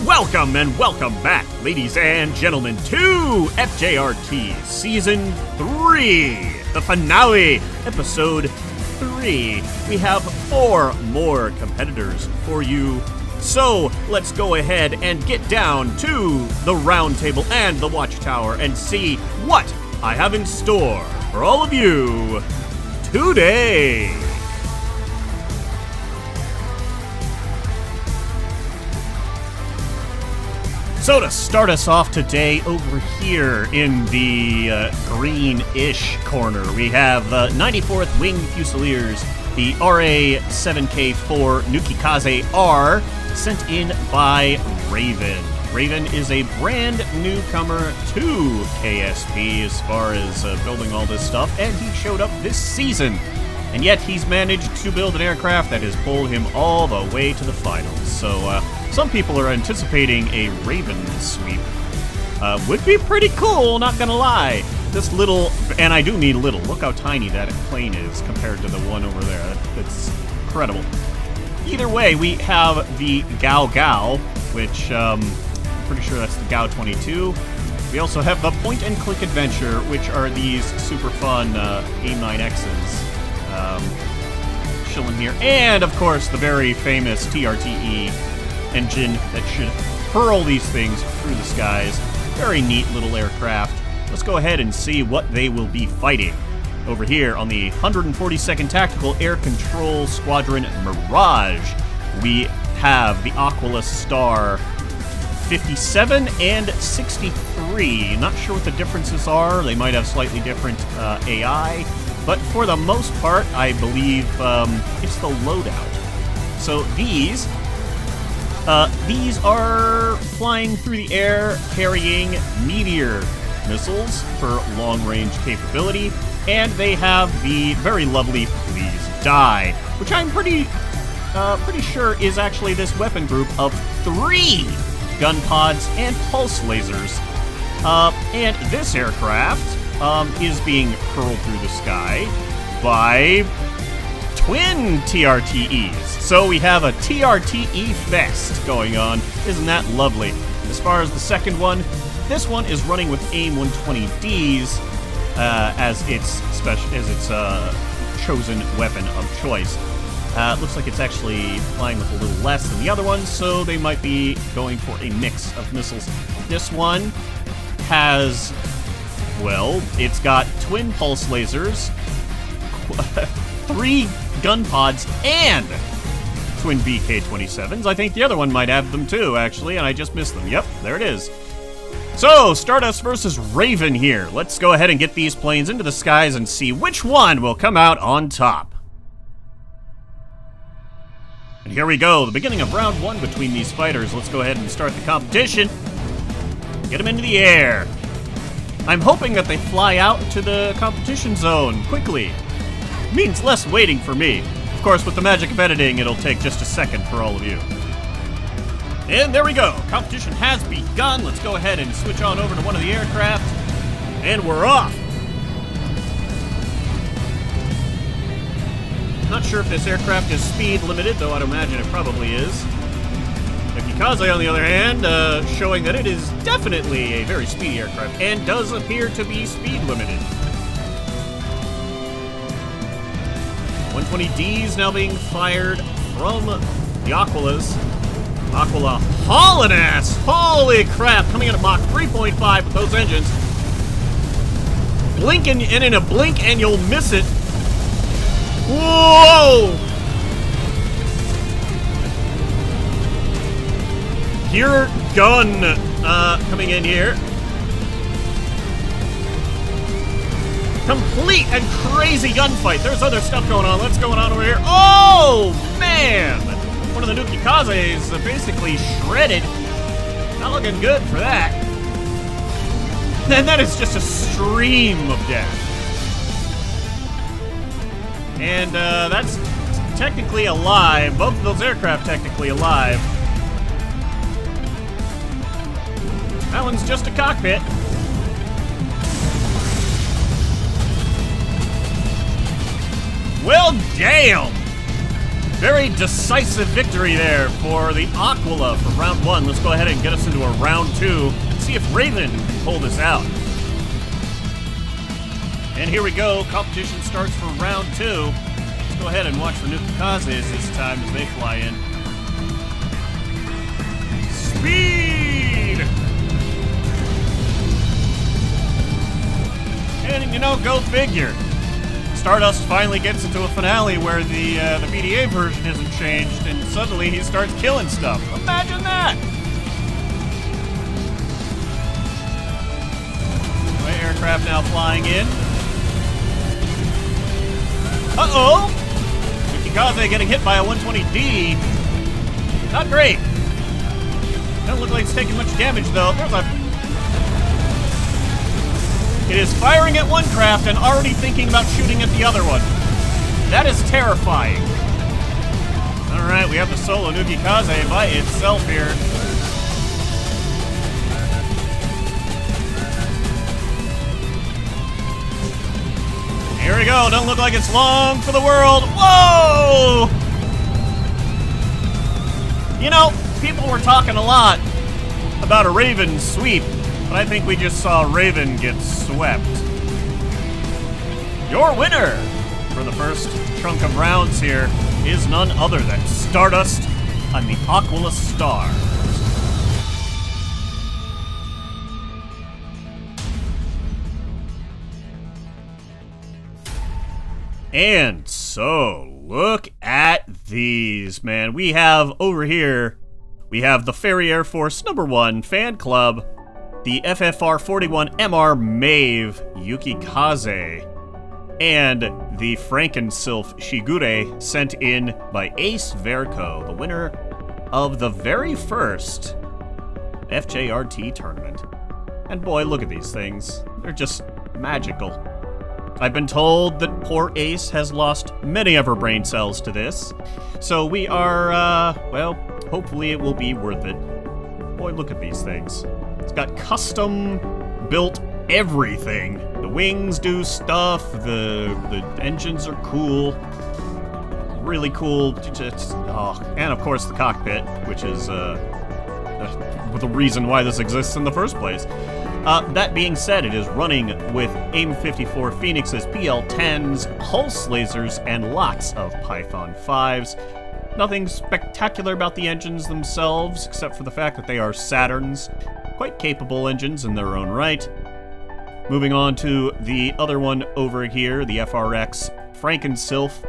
Welcome and welcome back, ladies and gentlemen, to FJRT Season 3, the finale, Episode 3. We have 4 more competitors for you, so let's go ahead and get down to the round table and the watchtower and see what I have in store for all of you today. So to start us off today, over here in the green-ish corner, we have 94th Wing Fusiliers, the RA-7K4 Nukikaze R, sent in by Raven. Raven is a brand newcomer to KSP as far as building all this stuff, and he showed up this season. And yet he's managed to build an aircraft that has pulled him all the way to the finals. So some people are anticipating a Raven sweep. Would be pretty cool, not gonna lie. This little, and I do mean little, look how tiny that plane is compared to the one over there. That's incredible. Either way, we have the Gao, which I'm pretty sure that's the Gao 22. We also have the Point and Click Adventure, which are these super fun AIM-9Xs. Chilling here, and of course the very famous TRTE engine that should hurl these things through the skies. Very neat little aircraft. Let's go ahead and see what they will be fighting. Over here on the 142nd Tactical Air Control Squadron Mirage, we have the Aquila Star 57 and 63. Not sure what the differences are. They might have slightly different AI. But for the most part, I believe it's the loadout. So these are flying through the air, carrying Meteor missiles for long-range capability, and they have the very lovely Please Die, which I'm pretty sure is actually this weapon group of 3 gun pods and pulse lasers. And this aircraft is being hurled through the sky by twin TRTEs. So we have a TRTE fest going on. Isn't that lovely? As far as the second one, this one is running with AIM-120Ds as its chosen weapon of choice. Looks like it's actually flying with a little less than the other ones, so they might be going for a mix of missiles. This one has, well, it's got twin pulse lasers, 3 gun pods, and twin BK-27s. I think the other one might have them too, actually, and I just missed them. Yep, there it is. So, Stardust versus Raven here. Let's go ahead and get these planes into the skies and see which one will come out on top. And here we go, the beginning of round 1 between these fighters. Let's go ahead and start the competition. Get them into the air. I'm hoping that they fly out to the competition zone quickly. Means less waiting for me. Of course, with the magic of editing, it'll take just a second for all of you. And there we go. Competition has begun. Let's go ahead and switch on over to one of the aircraft. And we're off. Not sure if this aircraft is speed limited, though I'd imagine it probably is. Nukikaze, on the other hand, showing that it is definitely a very speedy aircraft, and does appear to be speed limited. 120Ds now being fired from the Aquilas. Aquila hauling ass! Holy crap! Coming in at Mach 3.5 with those engines. Blinking, and in a blink and you'll miss it. Whoa! Pure gun coming in here. Complete and crazy gunfight. There's other stuff going on. What's going on over here? Oh, man! One of the Nukikazes basically shredded. Not looking good for that. And that is just a stream of death. And that's technically alive. Both of those aircraft technically alive. That one's just a cockpit. Well, damn! Very decisive victory there for the Aquila for round 1. Let's go ahead and get us into a round 2 and see if Raven can pull this out. And here we go. Competition starts for round 2. Let's go ahead and watch the Nukikazes this time as they fly in. Speed! And, you know, go figure. Stardust finally gets into a finale where the BDA version isn't changed, and suddenly he starts killing stuff. Imagine that! My aircraft now flying in. Uh-oh! Nukikaze getting hit by a 120D. Not great. Doesn't look like it's taking much damage, though. There's a... It is firing at one craft and already thinking about shooting at the other one. That is terrifying. Alright, we have the solo Nukikaze by itself here. Here we go. Don't look like it's long for the world. Whoa! You know, people were talking a lot about a Raven sweep, but I think we just saw Raven get swept. Your winner for the first chunk of rounds here is none other than Stardust on the Aquila Star. And so, look at these, man. We have over here, we have the Ferry Air Force number 1 fan club, the FFR-41MR Maeve Yukikaze, and the Frankensylph Shigure sent in by Ace Verco, the winner of the very first FJRT tournament. And boy, look at these things. They're just magical. I've been told that poor Ace has lost many of her brain cells to this, so we are, well, hopefully it will be worth it. Boy, look at these things. It's got custom-built everything. The wings do stuff, the engines are cool. Really cool. And of course the cockpit, which is the reason why this exists in the first place. That being said, it is running with AIM-54 Phoenix's PL-10s, pulse lasers, and lots of Python 5s. Nothing spectacular about the engines themselves, except for the fact that they are Saturns. Quite capable engines in their own right. Moving on to the other one over here, the FRX Frankensylph.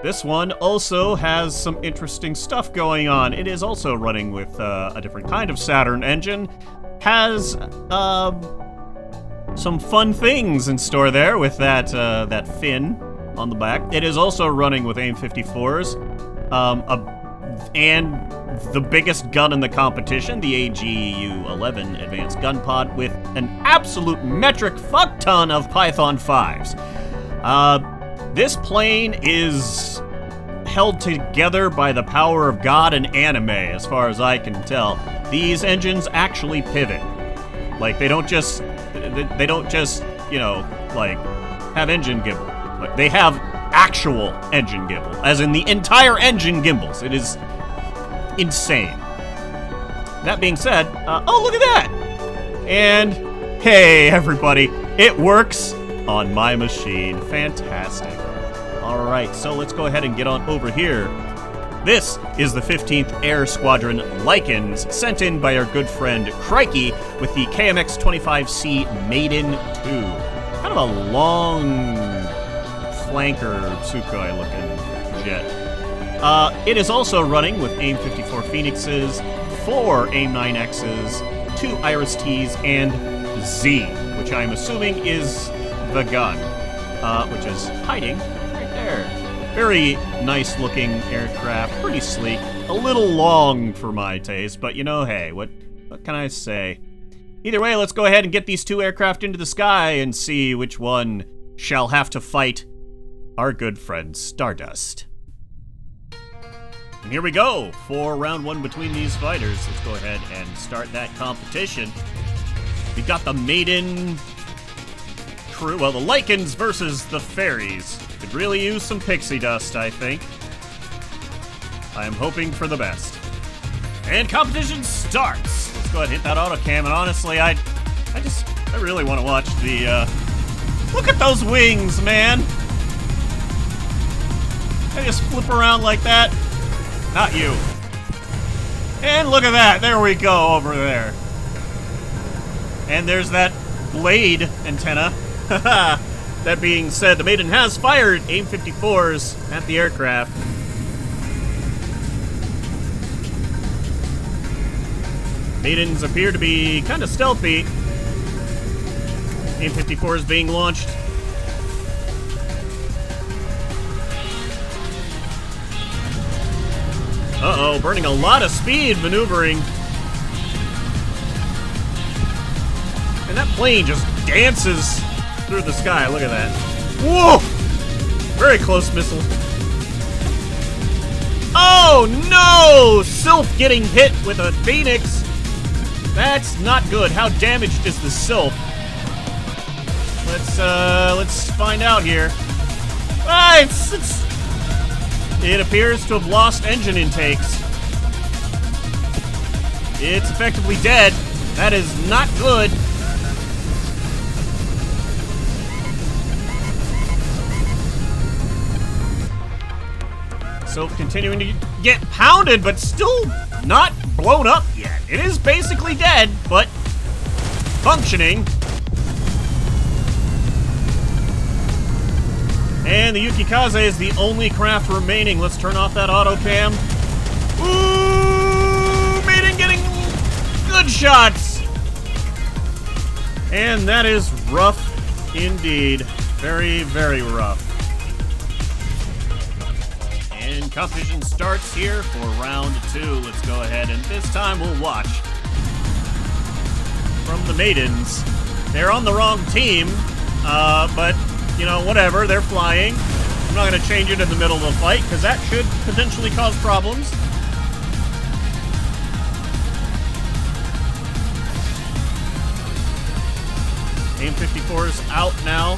This one also has some interesting stuff going on. It is also running with a different kind of Saturn engine. Has some fun things in store there with that fin on the back. It is also running with AIM-54s, and the biggest gun in the competition, the AGU-11 Advanced Gun Pod, with an absolute metric fuck ton of Python 5s. This plane is held together by the power of God and anime, as far as I can tell. These engines actually pivot. Like, they don't just, you know, like, have engine gimbal. Like, they have actual engine gimbal, as in the entire engine gimbals. It is insane. That being said, oh, look at that! And, hey, everybody, it works on my machine. Fantastic. Alright, so let's go ahead and get on over here. This is the 15th Air Squadron Lycans, sent in by our good friend Crikey with the KMX-25C Maiden 2. Kind of a long flanker Sukhoi looking jet. It is also running with AIM-54 Phoenixes, 4 AIM-9Xs, 2 Iris-Ts, and Z, which I'm assuming is the gun, which is hiding right there. Very nice looking aircraft, pretty sleek, a little long for my taste, but you know, hey, what can I say? Either way, let's go ahead and get these 2 aircraft into the sky and see which one shall have to fight our good friend Stardust. And here we go for round 1 between these fighters. Let's go ahead and start that competition. We got the Maiden crew, well, the Lycans versus the Fairies. Could really use some pixie dust, I think. I am hoping for the best. And competition starts. Let's go ahead and hit that auto cam. And honestly, I really want to watch the, look at those wings, man. They just flip around like that. Not you. And look at that. There we go over there. And there's that blade antenna. That being said, the Maiden has fired AIM-54s at the aircraft. Maidens appear to be kind of stealthy. AIM-54 is being launched. Uh-oh, burning a lot of speed maneuvering. And that plane just dances through the sky. Look at that. Whoa! Very close missile. Oh no! Sylph getting hit with a Phoenix. That's not good. How damaged is the Sylph? Let's find out here. Ah, it appears to have lost engine intakes. It's effectively dead. That is not good. Sylph continuing to get pounded, but still not blown up yet. It is basically dead, but functioning. And the Yukikaze is the only craft remaining. Let's turn off that auto cam. Ooh, Maiden getting good shots. And that is rough indeed. Very, very rough. And competition starts here for round 2. Let's go ahead and this time we'll watch from the Maidens. They're on the wrong team, but you know, whatever, they're flying. I'm not going to change it in the middle of a fight, because that should potentially cause problems. AIM-54 is out now.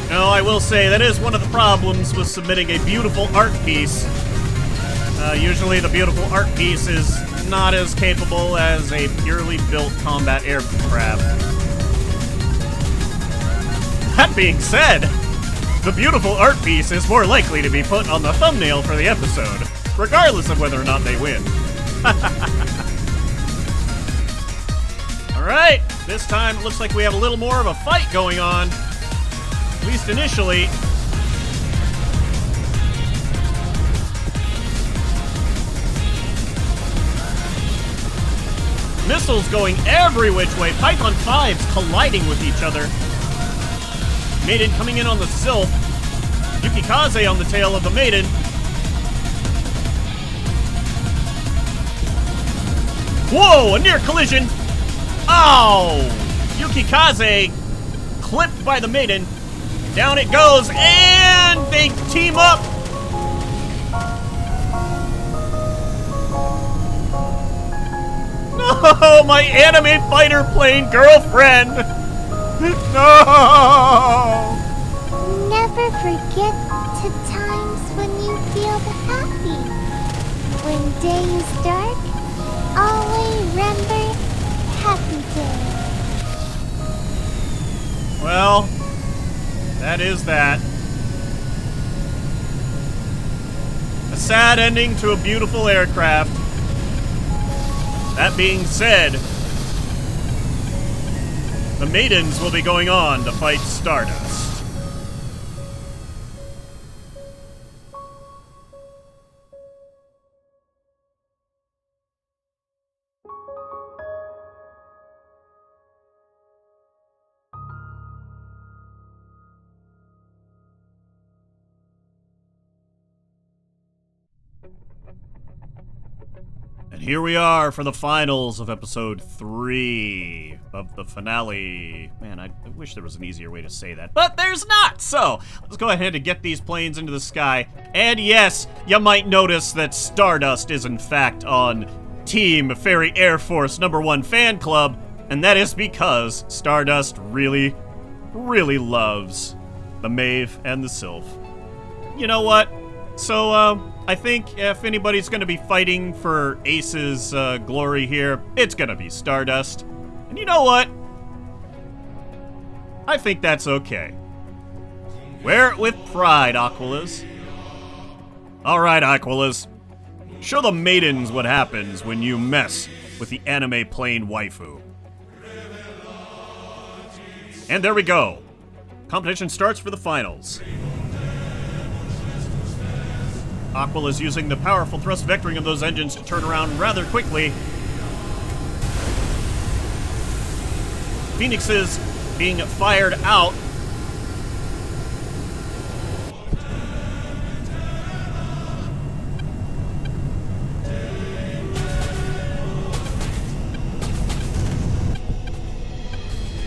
Now, I will say, that is one of the problems with submitting a beautiful art piece. Usually the beautiful art piece is not as capable as a purely built combat aircraft. That being said, the beautiful art piece is more likely to be put on the thumbnail for the episode, regardless of whether or not they win. Alright, this time it looks like we have a little more of a fight going on, at least initially. Missiles going every which way. Python 5s colliding with each other. Maiden coming in on the Sylph. Yukikaze on the tail of the Maiden. Whoa, a near collision. Oh! Yukikaze clipped by the Maiden. Down it goes, and they team up. No, my anime fighter plane girlfriend! No! Never forget the times when you feel happy. When day is dark, always remember happy day. Well, that is that. A sad ending to a beautiful aircraft. That being said, the Maidens will be going on to fight Stardust. And here we are for the finals of episode 3 of the finale. Man, I wish there was an easier way to say that, but there's not! So, let's go ahead and get these planes into the sky. And yes, you might notice that Stardust is in fact on Team Fairy Air Force #1 fan club. And that is because Stardust really, really loves the Maeve and the Sylph. You know what? So, I think if anybody's gonna be fighting for Ace's glory here, it's gonna be Stardust. And you know what? I think that's okay. Wear it with pride, Aquilas. Alright, Aquilas. Show the maidens what happens when you mess with the anime plane waifu. And there we go. Competition starts for the finals. Aquila's using the powerful thrust vectoring of those engines to turn around rather quickly. Phoenixes being fired out.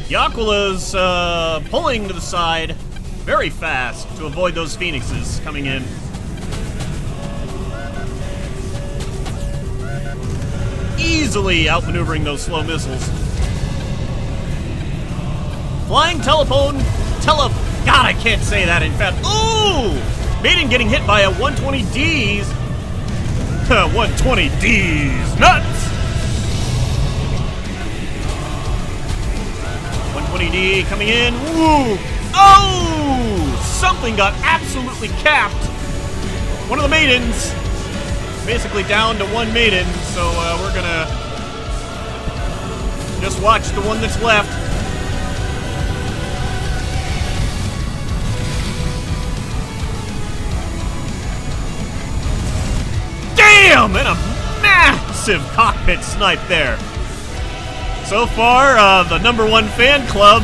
The Aquila's pulling to the side very fast to avoid those Phoenixes coming in. Easily outmaneuvering those slow missiles. Flying telephone, God, I can't say that in fact. Ooh! Maiden getting hit by a 120Ds. 120Ds nuts! 120D coming in. Woo! Oh! Something got absolutely capped. One of the maidens. Basically down to one maiden, so we're gonna just watch the one that's left. Damn! And a massive cockpit snipe there. So far, the #1 fan club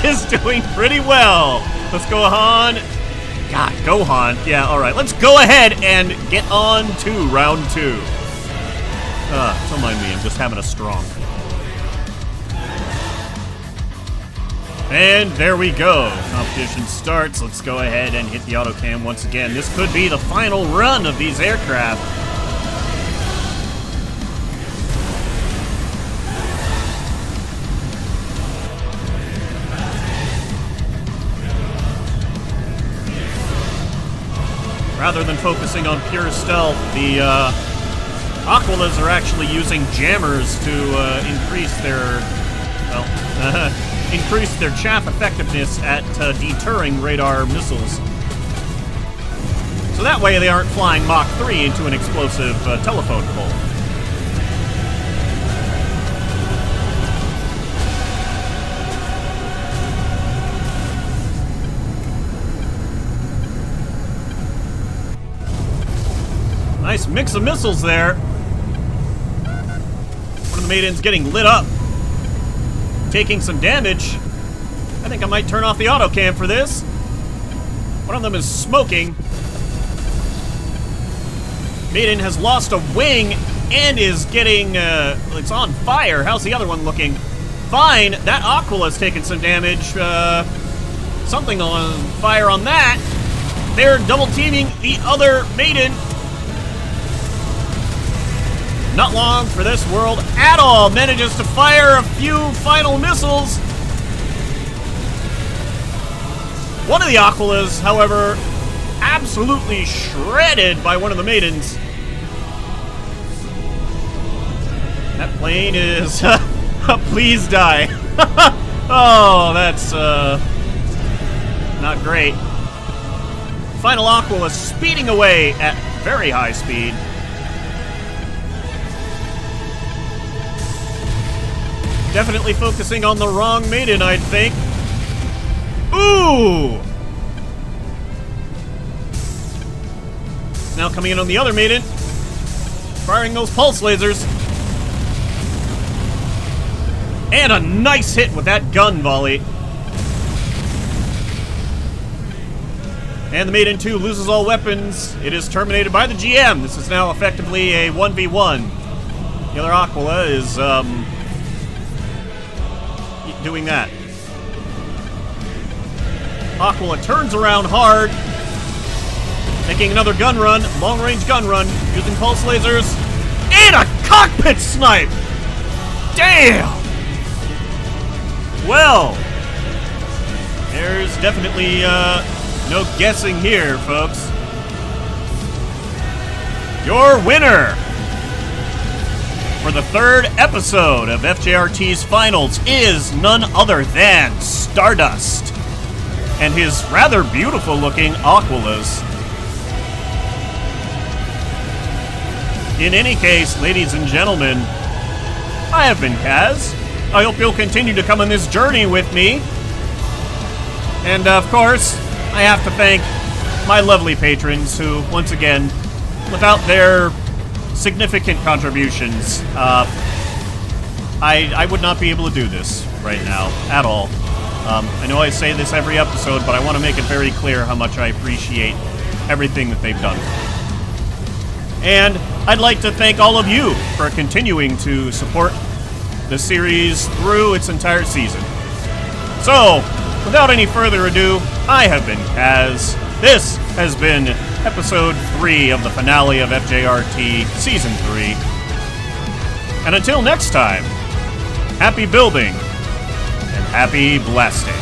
is doing pretty well. Let's go on. God, Gohan. Yeah, alright. Let's go ahead and get on to round 2. Don't mind me, I'm just having a strong. And there we go. Competition starts. Let's go ahead and hit the autocam once again. This could be the final run of these aircraft. Rather than focusing on pure stealth, the Aquilas are actually using jammers to increase their, well, increase their chaff effectiveness at deterring radar missiles. So that way they aren't flying Mach 3 into an explosive telephone pole. Nice mix of missiles there. One of the maidens getting lit up. Taking some damage. I think I might turn off the autocam for this. One of them is smoking. Maiden has lost a wing and is getting, it's on fire. How's the other one looking? Fine. That Aquila's taking some damage. Something on fire on that. They're double teaming the other maiden. Not long for this world at all. Manages to fire a few final missiles. One of the Aquilas, however, absolutely shredded by one of the maidens. That plane is... please die. Oh, that's not great. Final Aquila speeding away at very high speed. Definitely focusing on the wrong maiden, I'd think. Ooh! Now coming in on the other maiden. Firing those pulse lasers. And a nice hit with that gun volley. And the Maiden 2 loses all weapons. It is terminated by the GM. This is now effectively a 1v1. The other Aquila is, doing that. Aquila turns around hard, making another gun run, long-range gun run, using pulse lasers, and a cockpit snipe! Damn! Well, there's definitely no guessing here, folks. Your winner for the third episode of FJRT's Finals is none other than Stardust and his rather beautiful-looking Aquilus. In any case, ladies and gentlemen, I have been Kaz. I hope you'll continue to come on this journey with me. And, of course, I have to thank my lovely patrons who, once again, without their significant contributions, I would not be able to do this right now, at all. I know I say this every episode, but I want to make it very clear how much I appreciate everything that they've done. And I'd like to thank all of you for continuing to support the series through its entire season. So, without any further ado, I have been Kaz. This has been Episode 3 of the finale of FJRT Season 3. And until next time, happy building and happy blasting.